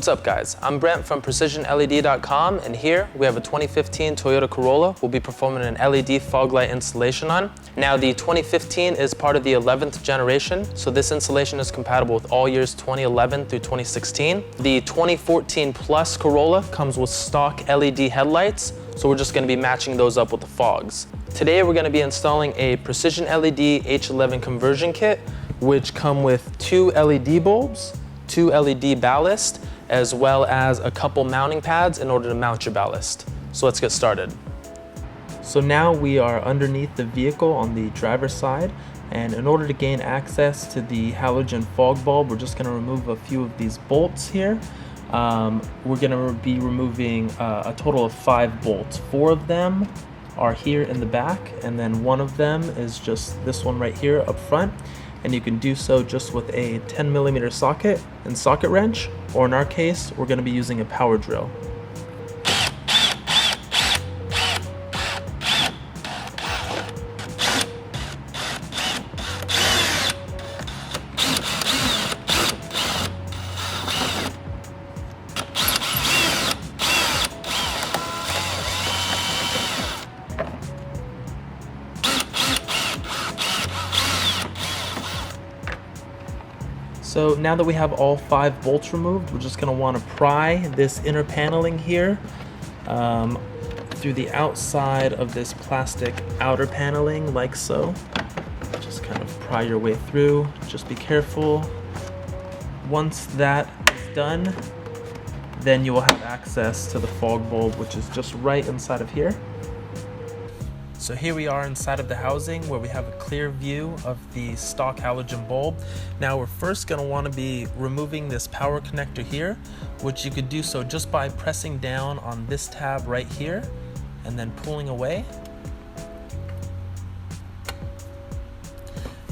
What's up guys, I'm Brent from PrecisionLED.com, and here we have a 2015 Toyota Corolla we'll be performing an LED fog light installation on. Now the 2015 is part of the 11th generation, so this installation is compatible with all years 2011 through 2016. The 2014 Plus Corolla comes with stock LED headlights, so we're just going to be matching those up with the fogs. Today we're going to be installing a PrecisionLED H11 conversion kit, which come with 2 LED bulbs, 2 LED ballast, as well as a couple mounting pads in order to mount your ballast. So let's get started. So now we are underneath the vehicle on the driver's side, and in order to gain access to the halogen fog bulb, we're just going to remove a few of these bolts here. We're going to be removing a total of 5 bolts. 4 of them are here in the back, and then 1 of them is just this one right here up front. And you can do so just with a 10mm socket and socket wrench, or in our case, we're going to be using a power drill. So now that we have all 5 bolts removed, we're just going to want to pry this inner paneling here through the outside of this plastic outer paneling, like so. Just kind of pry your way through. Just be careful. Once that is done, then you will have access to the fog bulb, which is just right inside of here. So here we are inside of the housing where we have a clear view of the stock halogen bulb. Now we're first going to want to be removing this power connector here, which you could do so just by pressing down on this tab right here and then pulling away.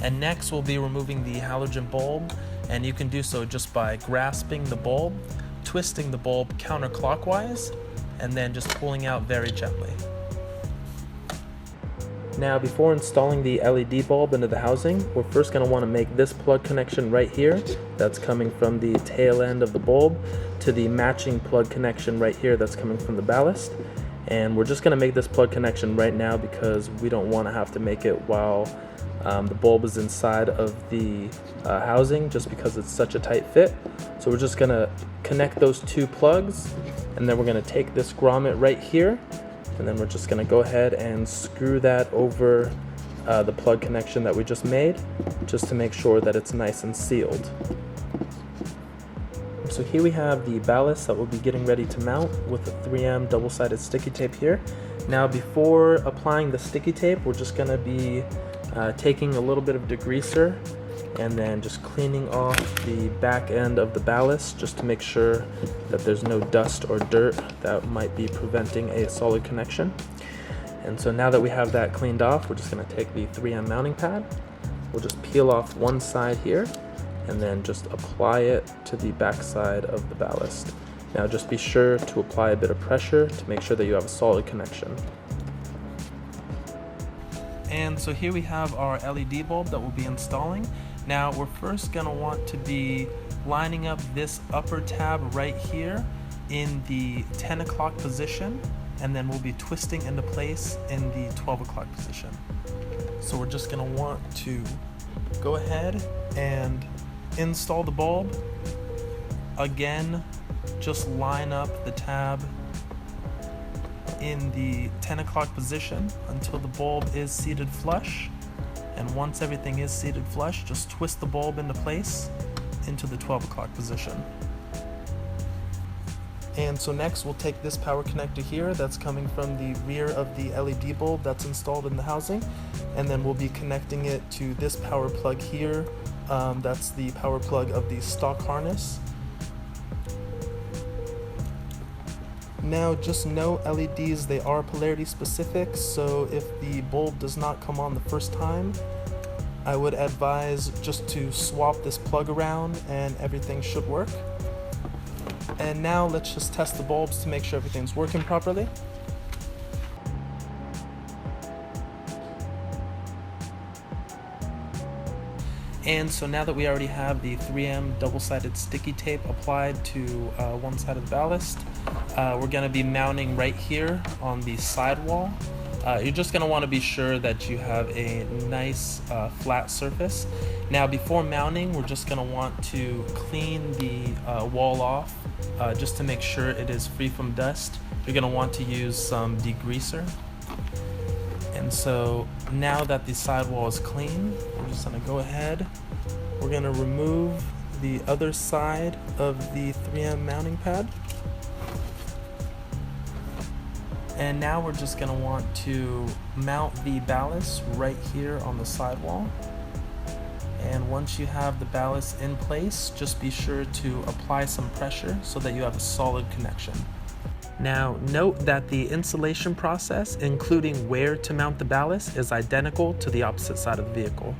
And next we'll be removing the halogen bulb, and you can do so just by grasping the bulb, twisting the bulb counterclockwise, and then just pulling out very gently. Now before installing the LED bulb into the housing, we're first going to want to make this plug connection right here that's coming from the tail end of the bulb to the matching plug connection right here that's coming from the ballast. And we're just going to make this plug connection right now because we don't want to have to make it while the bulb is inside of the housing, just because it's such a tight fit. So we're just going to connect those 2 plugs, and then we're going to take this grommet right here, and then we're just going to go ahead and screw that over the plug connection that we just made, just to make sure that it's nice and sealed. So here we have the ballast that we'll be getting ready to mount with the 3M double-sided sticky tape here. Now before applying the sticky tape, we're just going to be taking a little bit of degreaser and then just cleaning off the back end of the ballast, just to make sure that there's no dust or dirt that might be preventing a solid connection. And so now that we have that cleaned off, we're just going to take the 3M mounting pad. We'll just peel off one side here and then just apply it to the back side of the ballast. Now just be sure to apply a bit of pressure to make sure that you have a solid connection. And so here we have our LED bulb that we'll be installing. Now we're first going to want to be lining up this upper tab right here in the 10 o'clock position, and then we'll be twisting into place in the 12 o'clock position. So we're just going to want to go ahead and install the bulb. Again, just line up the tab in the 10 o'clock position until the bulb is seated flush. And once everything is seated flush, just twist the bulb into place into the 12 o'clock position. And so next we'll take this power connector here that's coming from the rear of the LED bulb that's installed in the housing, and then we'll be connecting it to this power plug here. That's the power plug of the stock harness. Now just know LEDs, they are polarity specific, so if the bulb does not come on the first time, I would advise just to swap this plug around and everything should work. And now let's just test the bulbs to make sure everything's working properly. And so now that we already have the 3M double-sided sticky tape applied to one side of the ballast, we're going to be mounting right here on the sidewall. You're just going to want to be sure that you have a nice flat surface. Now before mounting, we're just going to want to clean the wall off just to make sure it is free from dust. You're going to want to use some degreaser. And so now that the sidewall is clean, we're just going to go ahead. We're going to remove the other side of the 3M mounting pad. And now we're just going to want to mount the ballast right here on the sidewall. And once you have the ballast in place, just be sure to apply some pressure so that you have a solid connection. Now, note that the installation process, including where to mount the ballast, is identical to the opposite side of the vehicle.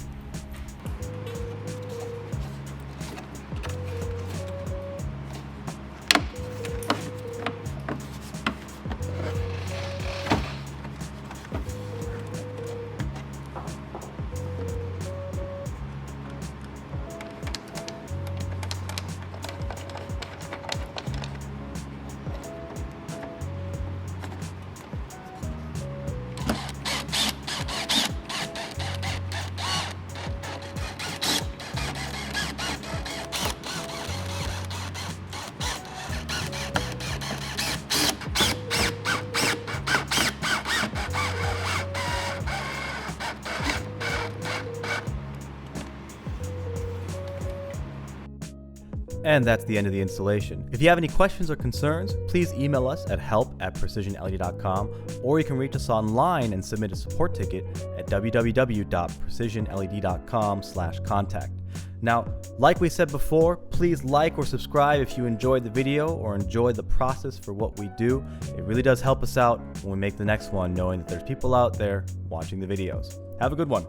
And that's the end of the installation. If you have any questions or concerns, please email us at help@precisionled.com, or you can reach us online and submit a support ticket at www.precisionled.com/contact. Now, like we said before, please like or subscribe if you enjoyed the video or enjoyed the process for what we do. It really does help us out when we make the next one, knowing that there's people out there watching the videos. Have a good one.